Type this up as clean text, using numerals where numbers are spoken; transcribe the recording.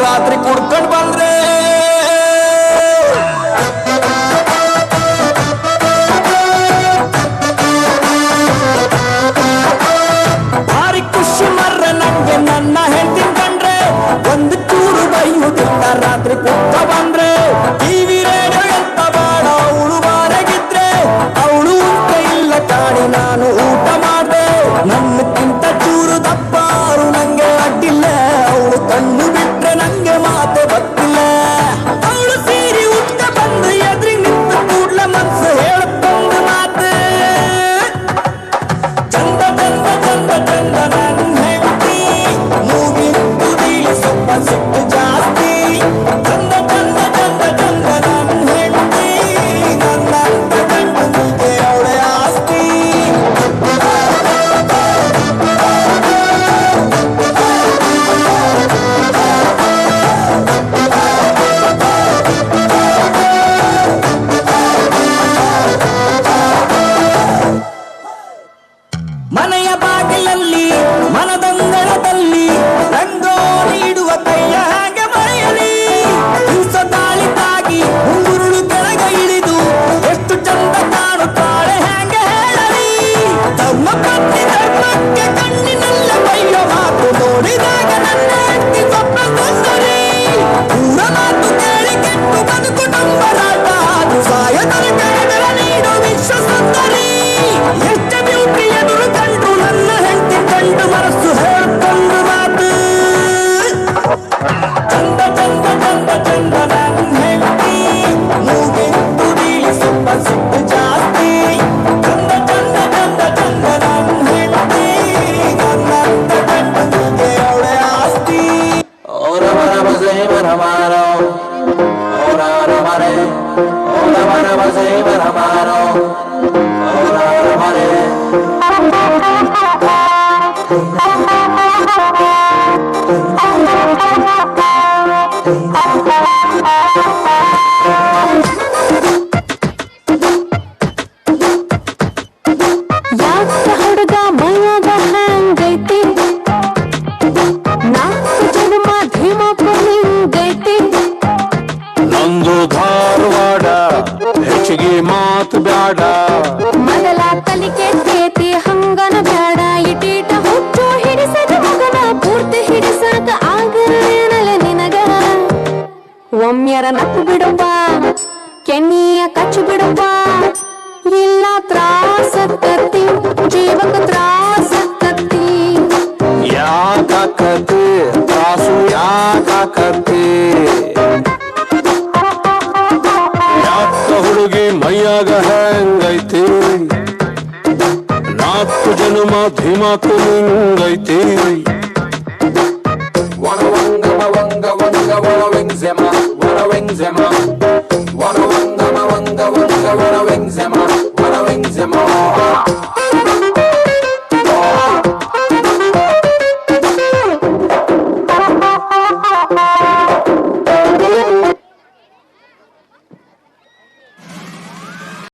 ರಾತ್ರಿ ಕುಡ್ಕೊಂಡ್ ಬಂದ್ರೆ ಭಾರಿ ಖುಷಿ ಮರ್ರೆ ನಂಗೆ ನನ್ನ ಹೆಂಡತಿ ಕಂಡ್ರೆ ಒಂದು ಚೂರು ಬೈಯುವುದಿಲ್ಲ ರಾತ್ರಿ ಕುಡ್ಕ ಬಂದ್ರೆ ಟಿವಿ ರೇಡಿಯೋ ಎಂತ ಬೇಡ ಅವಳು ಬಾರಗಿದ್ರೆ ಅವಳು ಊಟ ಇಲ್ಲ ಕಾಣಿ ನಾನು ಊಟ ಮಾಡ್ದೆ ನನ್ನಕ್ಕಿಂತ ಚೂರು ದಪ್ಪಾರು ನಂಗೆ ಅಡ್ಡಿಲ್ಲ ಅವಳು ಕಣ್ಣು ಬಿಟ್ರೆ ನಂಗೆ ಮಾತೆ ಗೊತ್ತಿಲ್ಲ ಅವಳು ಸೀರಿ ಉಟ್ಟ ಬಂದು ಎದ್ರಿ ನಿಂತು ಕೂಡ್ಲ ಮನ್ಸು ಹೇಳಕ್ಕೊಂದು ಮಾತು ಚಂದ ಚಂದ ಚಂದ ಚಂದ ನನ್ನ ಹೆಂಡತಿ ಮೂಗಿನ ತುದಿಲಿ ಸ್ವಲ್ಪ ಸಿಟ್ಟು ಜಾಸ್ತಿ ಚಂದ ಚಂದ ಚಂದ ಚಂದ ನನ್ನ ಹೆಂಡತಿ ನನ್ನಂತ ಗಂಡನಿಗೆ ಅವಳೆ ಆಸ್ತಿ ಮನೆಯ ಬಾಗಿಲಲ್ಲಿ ಮನದಂಗಳದಲ್ಲಿ ರಂಗೋಲಿ ಇಡುವ ಕೈಯ ಹಾಗೆ ಮರೆಯಲಿ ದಿವಸ ತಾಳಿ ತಾಗಿ ಉಂಗುರುಳು ಕೆಳಗ ಇಳಿದು ಎಷ್ಟು ಚಂದ ಕಾಣುತ್ತಾಳೆ ಹಾಗೆ ಹೇಳಲಿ ಧರ್ಮ ಪತ್ನಿ ಧರ್ಮಕ್ಕೆ ಕಣ್ಣಿನಲ್ಲ ಬೈಯೋ ಮಾತು ನೋಡಿದಾಗ ನನ್ನ ಹೆಂಡತಿ ಸ್ವಪ್ನ ಸುಂದರಿ ಪೂರ ಮಾತು ಕೇಳಿ ಕೆಟ್ಟು ಬದುಕು ನಂಬಲಾಟ ಅದು ಸಾಯ ತನಕ ಎದುರ ನೀಡು ವಿಶ್ವ ಸುಂದರಿ ಎಷ್ಟ ಬ್ಯೂಟಿ ಎದುರು ಕಂಡು ನನ್ನ ಹೆಂಡತಿ ಕಂಡು ಮನಸ್ಸು ಹೇಳ್ಕೊಂಡು ಮಾತು ಚಂದ ಚಂದ ಚಂದ ಚಂದ ನನ್ನ ಹೆಂಡತಿ ಮೂಗಿನ ತುದಿಲಿ ಸ್ವಲ್ಪ ಸಿಟ್ಟು ಜಾಸ್ತಿ ಚಂದ ಚಂದ ಚಂದ ಚಂದ ನನ್ನ ಹೆಂಡತಿ ನನ್ನಂತ ಗಂಡನಿಗೆ ಅವಳೆ ಆಸ್ತಿ ಓರ ಮರ ಬಸೆ ಮರ ಮಾರೋ ಓರ ಮರೆ ಓರ ಮರ ಬಸೆ ಮರ ಮಾರೋ ಓರ ಮರೆ ಯಾಕ ಹುಡುಗ ಮೈಯಾಗ ಹ್ಯಾಂಗೈತಿ ನಾಲ್ಕು ಜನ್ಮ ಧೀಮಪ್ಪ ನಿಂಗೈತಿ ನಂದು ಧಾರವಾಡ ಹೆಚ್ಚಿಗೆ ಮಾತು ಬ್ಯಾಡ ಮೊದಲ ಕಲಿಕೆ ತೇತಿ ಹಂಗನ ಬ್ಯಾಡ ಇಟೀಟ ಹುಟ್ಟು ಹಿಡಿಸದ ಮಗನ ಪೂರ್ತಿ ಹಿಡಿಸಾಕ ಆಗಲ್ಲ ನಿನಗ ಒಮ್ಮೆರ ನಕ್ಕು ಬಿಡಪ್ಪ ಕೆನ್ನಿಯ ಕಚ್ಚು ಬಿಡಪ್ಪ ಇಲ್ಲ ತ್ರಾಸಕ್ಕತ್ತಿ ಜೀವಕ ತ್ರಾಸಕ್ಕತ್ತಿ ಯಾಕಾಕತಿ ತ್ರಾಸು ಯಾಕಾಕತಿ ಯಾಕ ಹುಡುಗಿ ಮೈಯಾಗ ಹೆಂಗೈತಿ ನಾಲ್ಕು ಜನ್ಮ ಧೀಮಾಕು ನಿಂಗೈತಿ Wanna wanga, wanna wanga, wanna wanga, wanna wing zema,